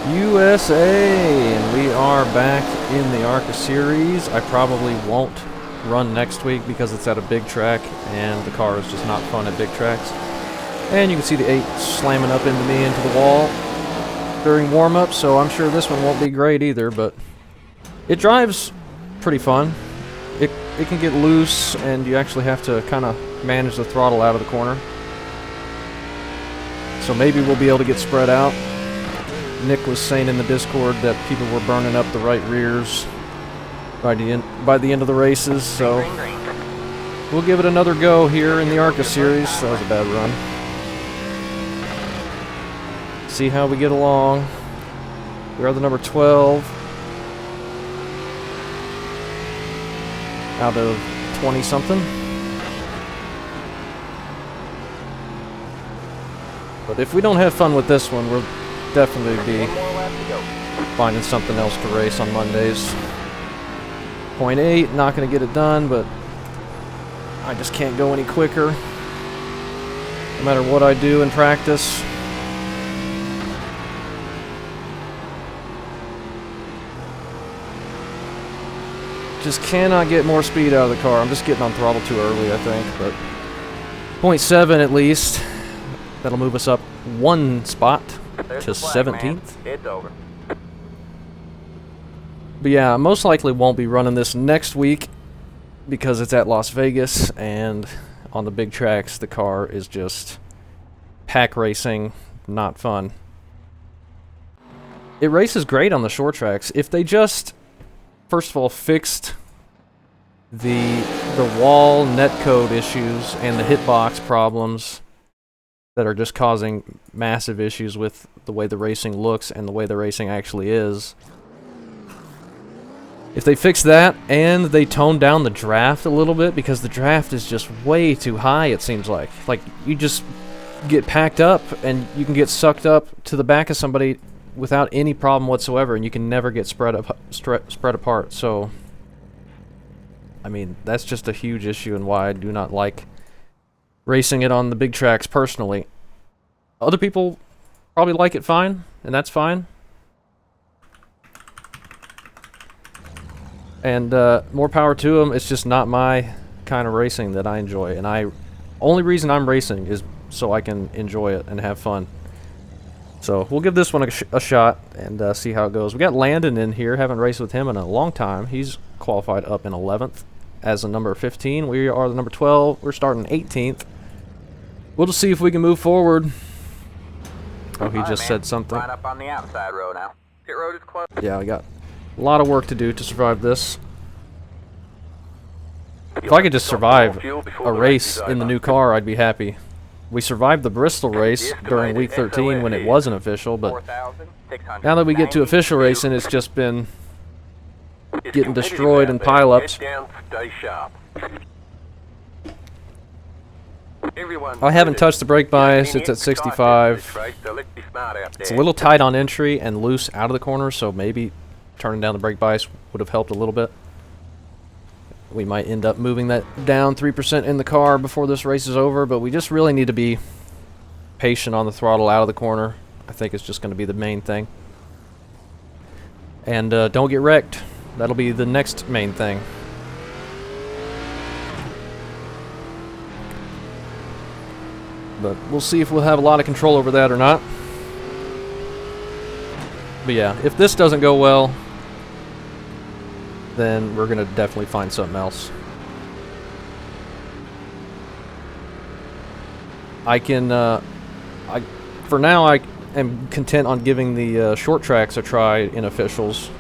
USA, and we are back in the ARCA Series. I probably won't run next week because it's at a big track and the car is just not fun at big tracks. And you can see the 8 slamming up into me into the wall during warm-up, so I'm sure this one won't be great either, but it drives pretty fun. It can get loose and you actually have to kind of manage the throttle out of the corner. So maybe we'll be able to get spread out. Nick was saying in the Discord that people were burning up the right rears by the end of the races, so we'll give it another go here in the ARCA Series. That was a bad run. See how we get along. We are the number 12 out of 20-something. But if we don't have fun with this one, we'll definitely be finding something else to race on Mondays. 0.8, not going to get it done, but I just can't go any quicker no matter what I do in practice. Just cannot get more speed out of the car. I'm just getting on throttle too early, I think, but 0.7 at least. That'll move us up one spot to 17th. It's over. But yeah, most likely won't be running this next week because it's at Las Vegas, and on the big tracks the car is just pack racing, not fun. It races great on the short tracks. If they just, first of all, fixed the wall netcode issues and the hitbox problems that are just causing massive issues with the way the racing looks and the way the racing actually is. If they fix that and they tone down the draft a little bit, because the draft is just way too high, it seems like. Like, you just get packed up and you can get sucked up to the back of somebody without any problem whatsoever, and you can never get spread apart. So, I mean, that's just a huge issue and why I do not like racing it on the big tracks personally. Other people probably like it fine, and that's fine. And more power to them. It's just not my kind of racing that I enjoy, and only reason I'm racing is so I can enjoy it and have fun. So we'll give this one a shot and see how it goes. We got Landon in here. Haven't raced with him in a long time. He's qualified up in 11th as a number 15. We are the number 12. We're starting 18th. We'll just see if we can move forward. Oh, he just said something. Right up on the outside road now. Pit road is closed. Yeah, we got a lot of work to do to survive this. If I could just survive a race in the new car, I'd be happy. We survived the Bristol race during week 13 when it wasn't official, but now that we get to official racing, it's just been getting destroyed in pileups. I haven't touched the brake bias. It's at 65. It's a little tight on entry and loose out of the corner, so maybe turning down the brake bias would have helped a little bit. We might end up moving that down 3% in the car before this race is over, but we just really need to be patient on the throttle out of the corner. I think it's just going to be the main thing. And don't get wrecked. That'll be the next main thing. But we'll see if we'll have a lot of control over that or not. But yeah, if this doesn't go well, then we're going to definitely find something else. For now, I am content on giving the short tracks a try in officials.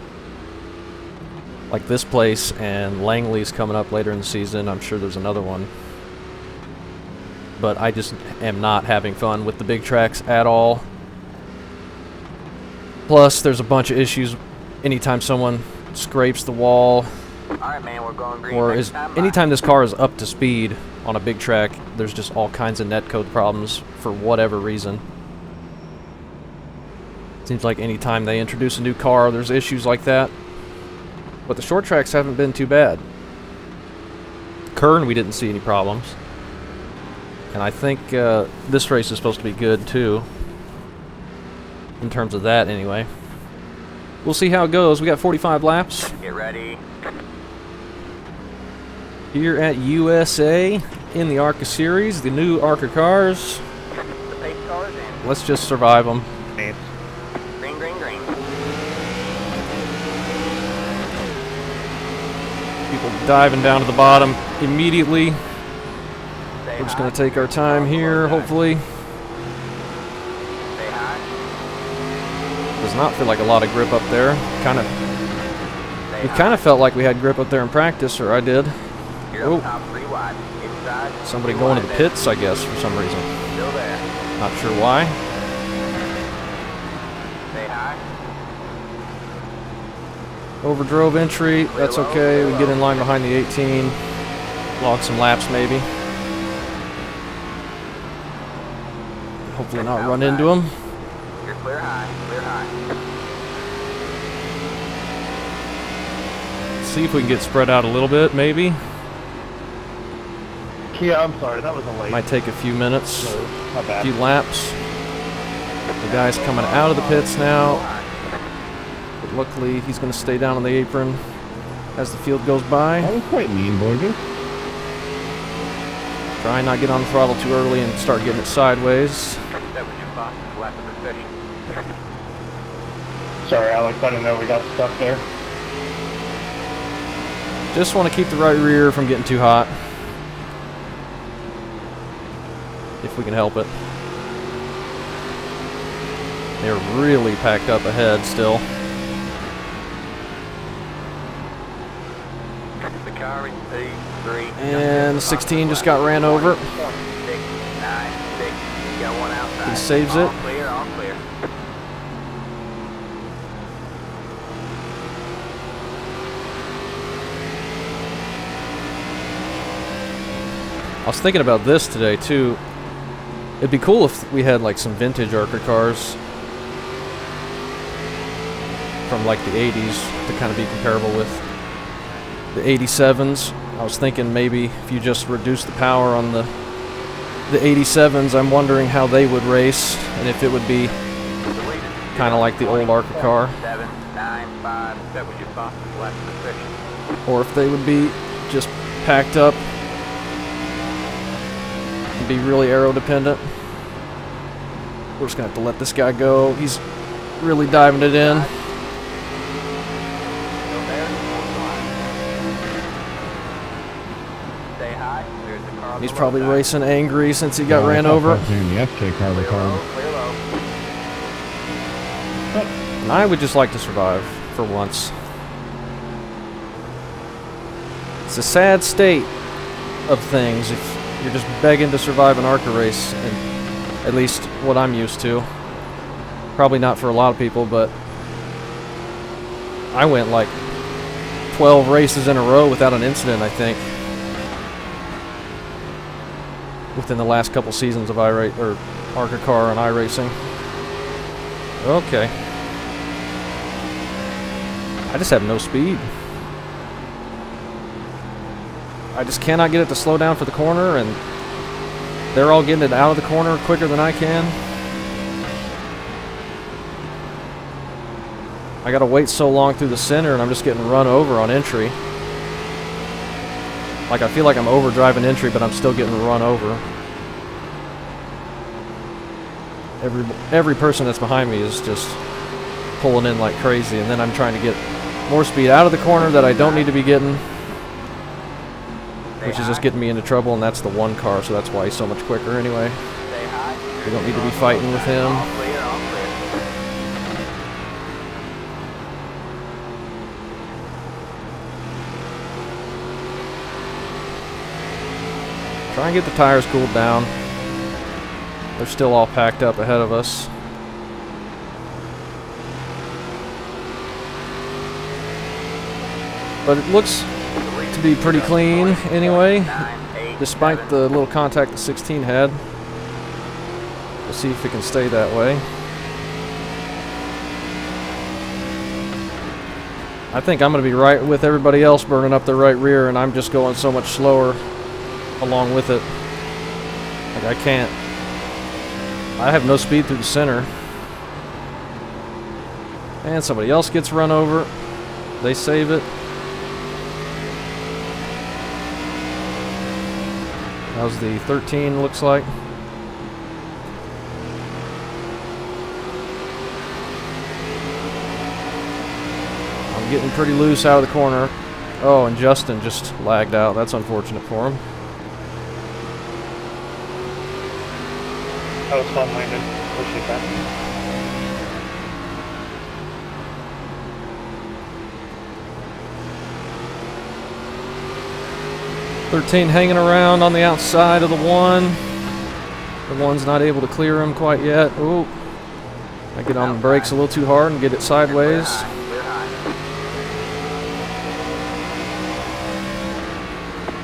Like this place, and Langley's coming up later in the season. I'm sure there's another one. But I just am not having fun with the big tracks at all. Plus, there's a bunch of issues anytime someone scrapes the wall, Alright, man, we're going green. or anytime this car is up to speed on a big track, there's just all kinds of netcode problems for whatever reason. Seems like anytime they introduce a new car, there's issues like that. But the short tracks haven't been too bad. Kern, we didn't see any problems. And I think this race is supposed to be good too, in terms of that anyway. we'll see how it goes. We got 45 laps Get ready. here at USA in the ARCA Series, the new ARCA cars. The pace cars in. Let's just survive them. Green, green, green. People diving down to the bottom immediately. Stay We're just high. going to take our time here, hopefully. Stay high. Does not feel like a lot of grip up there. Stay It high. kind of felt like we had grip up there in practice, or I did. You're Oh. up top 3 wide. Inside. Somebody 3 going to wide, the pits, I guess, for some reason. Still there. Not sure why. Stay high. Overdrove entry, that's okay. We can get in line behind the 18. Log some laps, maybe. Hopefully not run into them. You're clear high. Clear high. See if we can get spread out a little bit, maybe. Yeah, I'm sorry, that was a late. Might take a few minutes, No, my a bad. few laps. The guy's coming out of the pits now. But luckily, he's going to stay down on the apron as the field goes by. That was quite mean, Borges. Try and not get on the throttle too early and start getting it sideways. That was your fastest lap of the session. Sorry, Alex, I didn't know we got stuck there. Just want to keep the right rear from getting too hot. If we can help it. They're really packed up ahead still. The car in P3. And 16 just got ran over. 6, 9, 6. You got one outside. He saves it. All clear, all clear. I was thinking about this today too. It'd be cool if we had like some vintage ARCA cars from like the 80s to kind of be comparable with the 87s. I was thinking maybe if you just reduce the power on the 87s, I'm wondering how they would race and if it would be kind of like the old ARCA car, 7, 9, 5. That was your fastest lap of the session. or if they would be just packed up and be really aero dependent. We're just gonna have to let this guy go. He's really diving it in. Still there. Fourth line. Stay high. There's the car on He's the probably low side. racing angry since he got ran over. The FJ car was Clear low, hard. clear low. And I would just like to survive for once. It's a sad state of things if you're just begging to survive an ARCA race, and at least what I'm used to. Probably not for a lot of people, but I went like 12 races in a row without an incident, I think, within the last couple seasons of ARCA car and iRacing. Okay. I just have no speed. I just cannot get it to slow down for the corner, and they're all getting it out of the corner quicker than I can. I gotta wait so long through the center, and I'm just getting run over on entry. Like, I feel like I'm overdriving entry, but I'm still getting run over. Every person that's behind me is just pulling in like crazy, and then I'm trying to get more speed out of the corner that I don't need to be getting, which is just getting me into trouble, and that's the one car, so that's why he's so much quicker anyway. Stay high. We don't need to be fighting with him. All clear, all clear. Try and get the tires cooled down. They're still all packed up ahead of us. But it looks to be pretty clean anyway, 9, 8, despite 7. the little contact the 16 had. We'll see if it can stay that way. I think I'm going to be right with everybody else burning up their right rear, and I'm just going so much slower along with it. Like, I can't. I have no speed through the center. And somebody else gets run over. They save it. That was the 13, looks like. I'm getting pretty loose out of the corner. Oh, and Justin just lagged out. That's unfortunate for him. That was fun, Landon. Appreciate that. "13 hanging around on the outside of the one. The one's not able to clear him quite yet. Ooh. I get on the brakes a little too hard and get it sideways. Clear high.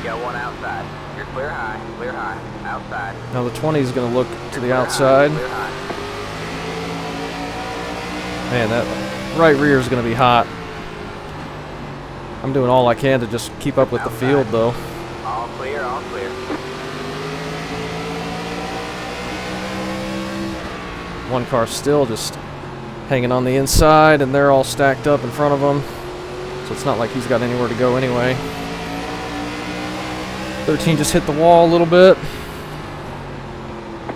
Got one outside. You're clear high, outside. Now the 20 is going to look to the outside. Clear high. Man, that right rear is going to be hot. I'm doing all I can to just keep up with the field, though. All clear, all clear. One car still just hanging on the inside, and they're all stacked up in front of him. So it's not like he's got anywhere to go anyway. 13 just hit the wall a little bit.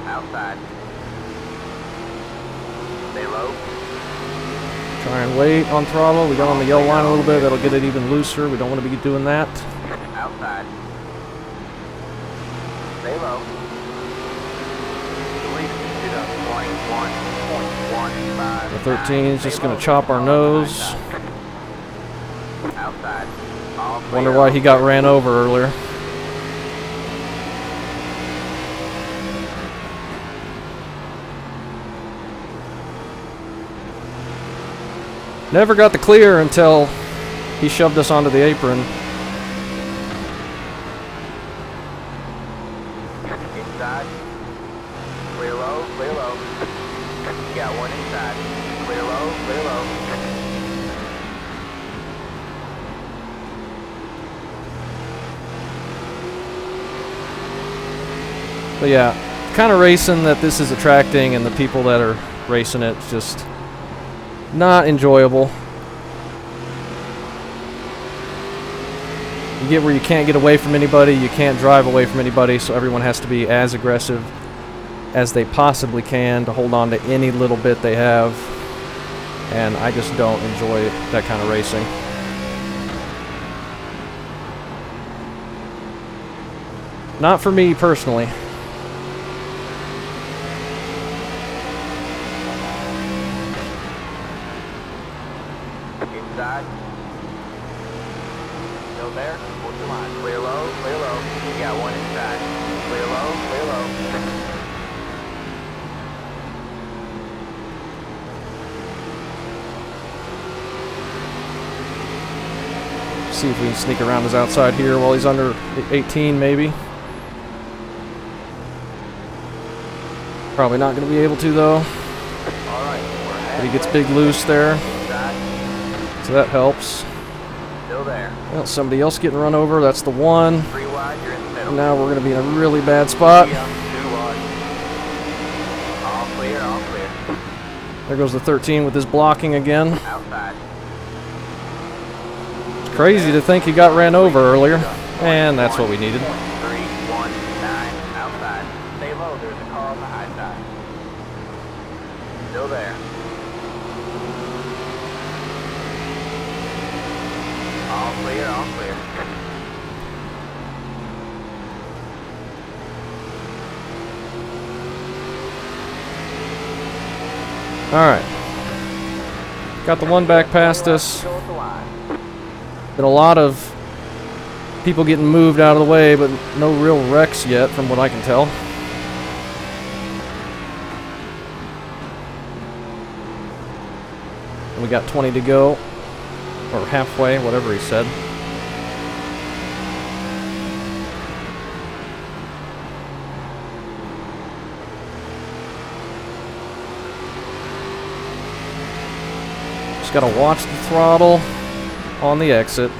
Outside. Stay low. Try and wait on throttle. We got on the yellow line a little bit. That'll get it even looser. We don't want to be doing that. Outside. Stay low. Release it up. 0.1.15. The 13 is just going to chop our nose. Outside. All clear. Wonder why he got ran over earlier. Never got the clear until he shoved us onto the apron. Inside. Clear low, clear low. Got one inside. Clear low, clear low. But yeah, kind of racing that this is attracting, and the people that are racing it just not enjoyable. You get where you can't get away from anybody, you can't drive away from anybody, so everyone has to be as aggressive as they possibly can to hold on to any little bit they have. And I just don't enjoy that kind of racing. Not for me personally. Inside. Still there? Hold your line. Clear low, clear low. You got one inside. Clear low, clear low. See if we can sneak around his outside here while he's under 18 maybe. Probably not going to be able to though. Alright, we're But he gets big loose there, inside. so that helps. Still there. Well, somebody else getting run over, that's the one. 3 wide, you're in the middle. And now we're going to be in a really bad spot. 2 wide. All clear, all clear. There goes the 13 with his blocking again. Outside. It's crazy to think he got ran over earlier. And that's what we needed. 319 outside. Stay low, there's a car on the high side. Still there. All clear, all clear. Alright. Got the one back past us. Go with the line. Been a lot of people getting moved out of the way, but no real wrecks yet from what I can tell. And we got 20 to go. Or halfway, whatever he said. Just gotta watch the throttle on the exit.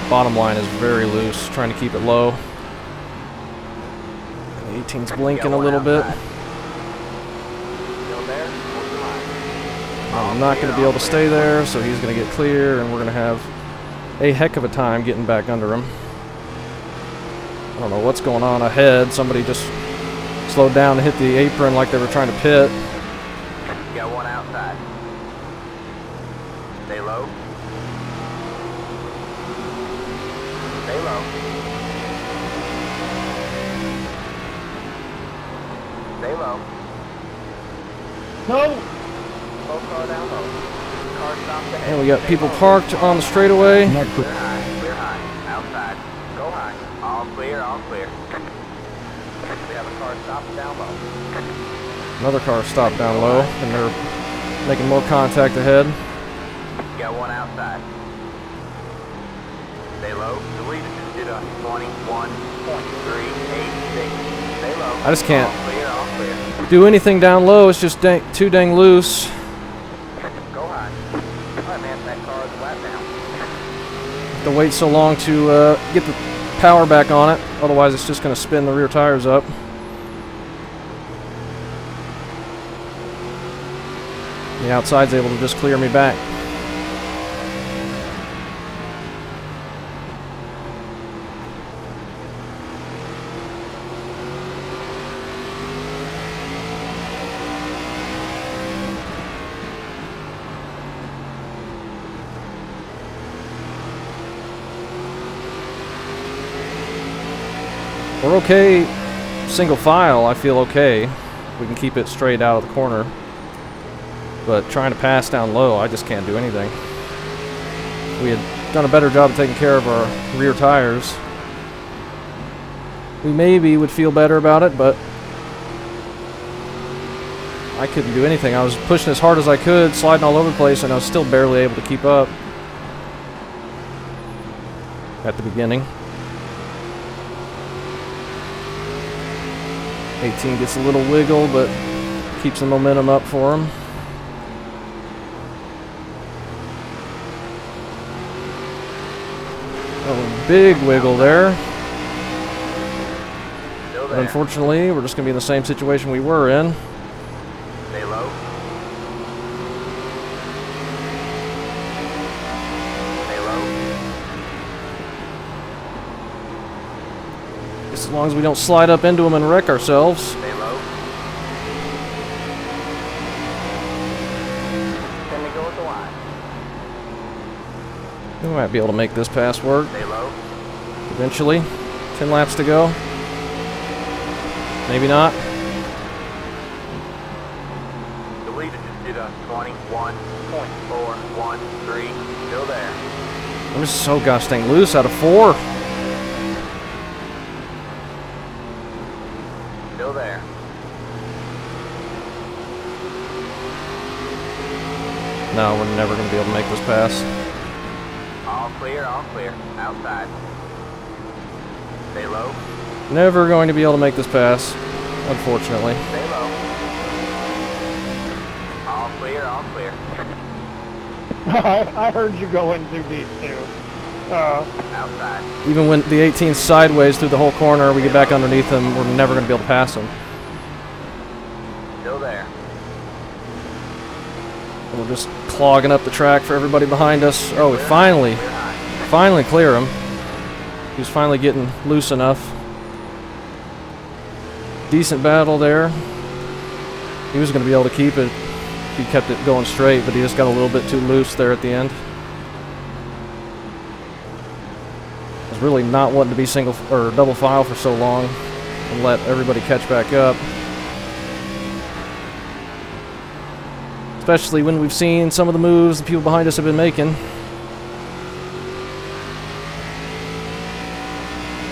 Bottom line is very loose, trying to keep it low. 18's blinking a little bit. Still there? Hold your line. I'm not going to be able to stay there, so he's going to get clear, and we're going to have a heck of a time getting back under him. I don't know what's going on ahead. Somebody just slowed down and hit the apron like they were trying to pit. You got one outside. Stay low. Stay low. Stay low. No! Slow car down low. Car stopped ahead. And we got people parked on the straightaway. Clear high. Clear high. Outside. Go high. All clear. All clear. We have a car stopped down low. Another car stopped down low, and they're making more contact ahead. You got one outside. Stay low. The lead is did a 21.386. Stay low. I just can't All clear. All clear. do anything down low. It's just too dang loose. Go high. Alright, man. That car is flat down. Have to wait so long to get the power back on it. Otherwise, it's just going to spin the rear tires up. The outside's able to just clear me back. We're okay single file. I feel okay. We can keep it straight out of the corner. But trying to pass down low, I just can't do anything. If we had done a better job of taking care of our rear tires, we maybe would feel better about it, but I couldn't do anything. I was pushing as hard as I could, sliding all over the place, and I was still barely able to keep up at the beginning. 18 gets a little wiggle, but keeps the momentum up for him. Oh, big wiggle there. Still But there. unfortunately, we're just going to be in the same situation we were in. Stay low. Stay low. As long as we don't slide up into them and wreck ourselves. Stay low. Can we go with the line? We might be able to make this pass work Stay low. eventually. 10 laps to go. Maybe not. The leader just did a 21.413. Still there. I'm just so gosh dang loose out of 4. Still there. No, we're never going to be able to make this pass. All clear. All clear. Outside. Stay low. Never going to be able to make this pass, unfortunately. Stay low. All clear. All clear. I heard you going too deep, too. Outside. Even when the 18's sideways through the whole corner, we get back underneath him, we're never going to be able to pass him. Still there. We're just clogging up the track for everybody behind us. Oh, we Clear finally high. clear him. He was finally getting loose enough. Decent battle there. He was going to be able to keep it if he kept it going straight, but he just got a little bit too loose there at the end. I was really not wanting to be single or double file for so long and let everybody catch back up. Especially when we've seen some of the moves the people behind us have been making.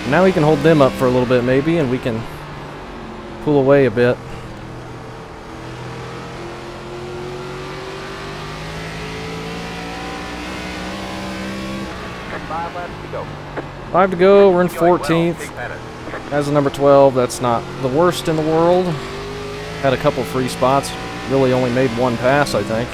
Now we can hold them up for a little bit maybe, and we can pull away a bit. Five laps to go. 5 to go, we're in Doing well, 14th. Big Pettis. As a number 12, that's not the worst in the world. Had a couple free spots. Really only made one pass, I think.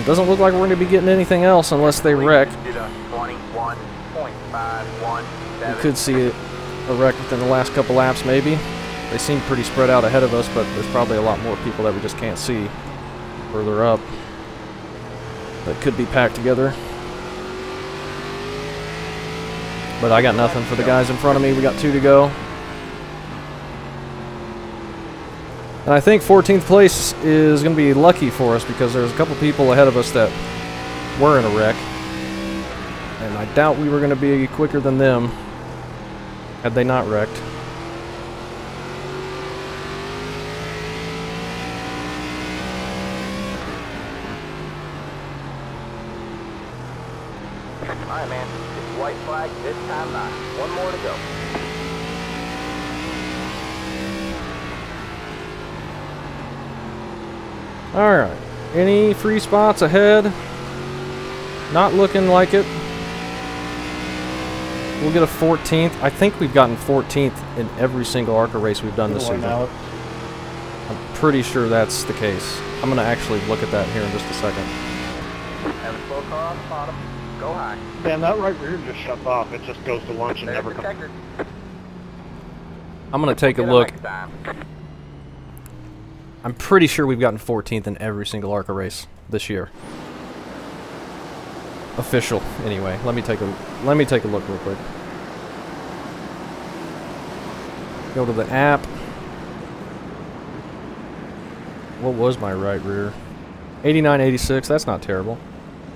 doesn't look like we're going to be getting anything else unless they wreck. Did a 21.517. We could see a wreck within the last couple laps, maybe. They seem pretty spread out ahead of us, but there's probably a lot more people that we just can't see further up that could be packed together. But I got nothing for the guys in front of me. We got 2 to go. And I think 14th place is going to be lucky for us because there's a couple people ahead of us that were in a wreck. And I doubt we were going to be quicker than them had they not wrecked. Alright, man. It's white flag this time by. 1 more to go. Alright, any free spots ahead? Not looking like it. We'll get a 14th. I think we've gotten 14th in every single ARCA race we've done this season. I'm pretty sure that's the case. I'm going to actually look at that here in just a second. Have a slow car on the bottom. Go high. Damn, that right rear just shuts off. It just goes to lunch and never comes. Checkered. I'm going to take a Get 'em look. next time. I'm pretty sure we've gotten 14th in every single ARCA race this year. Official, anyway. Let me take a look real quick. Go to the app. What was my right rear? 89.86. That's not terrible.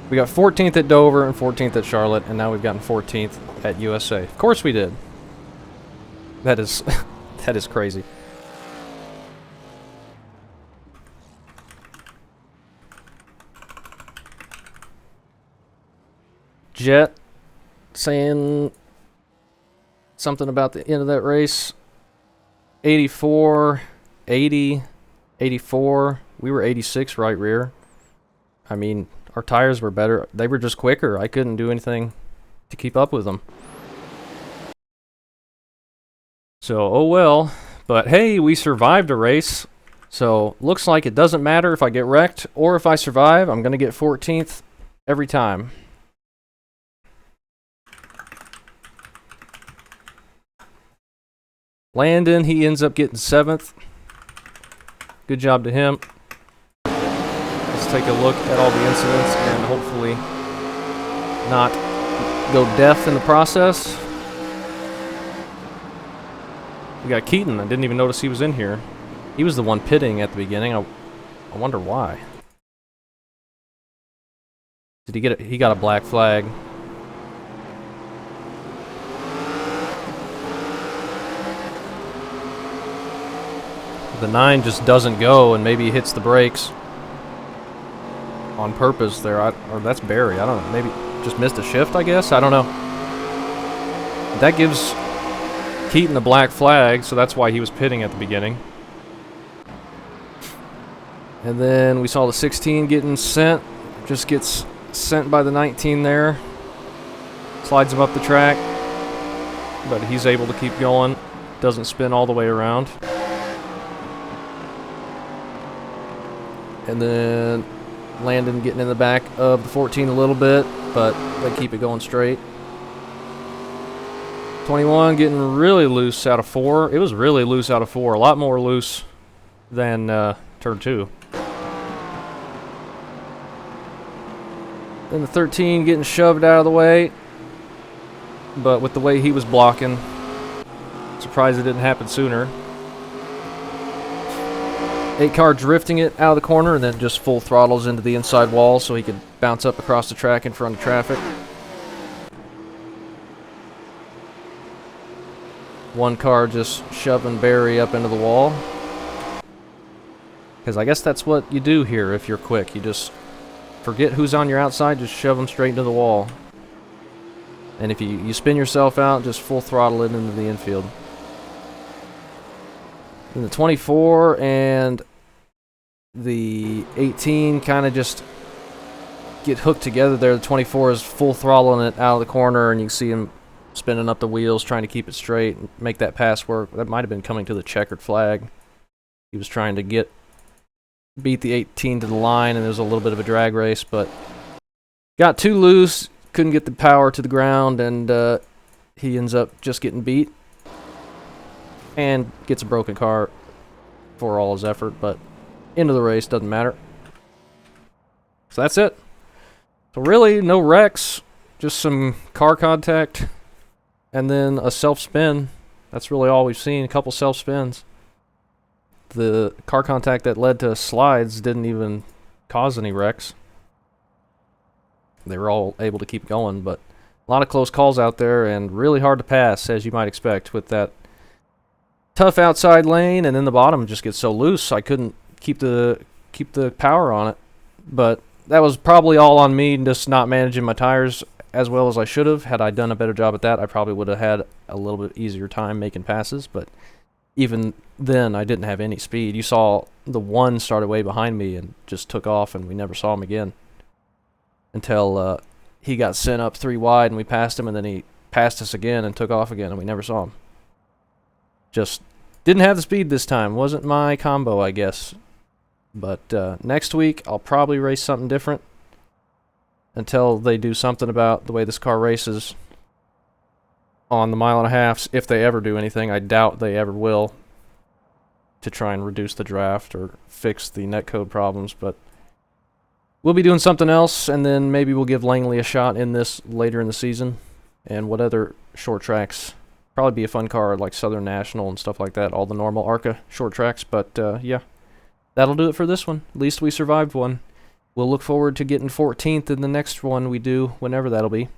We got 14th at Dover and 14th at Charlotte, and now we've gotten 14th at USA. Of course we did. That is that is crazy. Jet saying something about the end of that race. 84, 80, 84. We were 86 right rear. I mean, our tires were better. They were just quicker. I couldn't do anything to keep up with them. So, oh well. But hey, we survived a race. So, looks like it doesn't matter if I get wrecked or if I survive. I'm going to get 14th every time. Landon, he ends up getting 7th. Good job to him. Let's take a look at all the incidents and hopefully not go deaf in the process. We got Keaton. I didn't even notice he was in here. He was the one pitting at the beginning. I wonder why. Did he get it? He got a black flag. The 9 just doesn't go, and maybe he hits the brakes on purpose there. Or that's Barry. I don't know. Maybe just missed a shift, I guess. I don't know. That gives Keaton a black flag, so that's why he was pitting at the beginning. And then we saw the 16 getting sent. Just gets sent by the 19 there. Slides him up the track. But he's able to keep going. Doesn't spin all the way around. And then Landon getting in the back of the 14 a little bit, but they keep it going straight. 21 getting really loose out of 4. It was really loose out of 4. A lot more loose than turn 2. Then the 13 getting shoved out of the way. But with the way he was blocking, surprised it didn't happen sooner. 8 car drifting it out of the corner and then just full throttles into the inside wall so he could bounce up across the track in front of traffic. 1 car just shoving Barry up into the wall. Because I guess that's what you do here if you're quick. You just forget who's on your outside, just shove them straight into the wall. And if you spin yourself out, just full throttle it into the infield. Then the 24 and the 18 kind of just get hooked together there. The 24 is full throttling it out of the corner, and you can see him spinning up the wheels, trying to keep it straight and make that pass work. That might have been coming to the checkered flag. He was trying to get beat the 18 to the line, and there was a little bit of a drag race, but got too loose, couldn't get the power to the ground, and he ends up just getting beat and gets a broken car for all his effort, but end of the race, doesn't matter. So that's it. So really, no wrecks, just some car contact, and then a self-spin. That's really all we've seen, a couple self-spins. The car contact that led to slides didn't even cause any wrecks. They were all able to keep going, but a lot of close calls out there, and really hard to pass, as you might expect, with that tough outside lane, and then the bottom just gets so loose I couldn't keep the power on it. But that was probably all on me, just not managing my tires as well as I should have. Had I done a better job at that, I probably would have had a little bit easier time making passes, but even then I didn't have any speed. You saw the one started way behind me and just took off, and we never saw him again until he got sent up 3 wide and we passed him, and then he passed us again and took off again, and we never saw him. Just didn't have the speed this time. Wasn't my combo, I guess. But next week I'll probably race something different until they do something about the way this car races on the 1.5 miles, if they ever do anything. I doubt they ever will, to try and reduce the draft or fix the netcode problems, but we'll be doing something else, and then maybe we'll give Langley a shot in this later in the season. And what other short tracks? Probably be a fun car like Southern National and stuff like that, all the normal ARCA short tracks. But yeah, that'll do it for this one. At least we survived one. We'll look forward to getting 14th in the next one we do, whenever that'll be.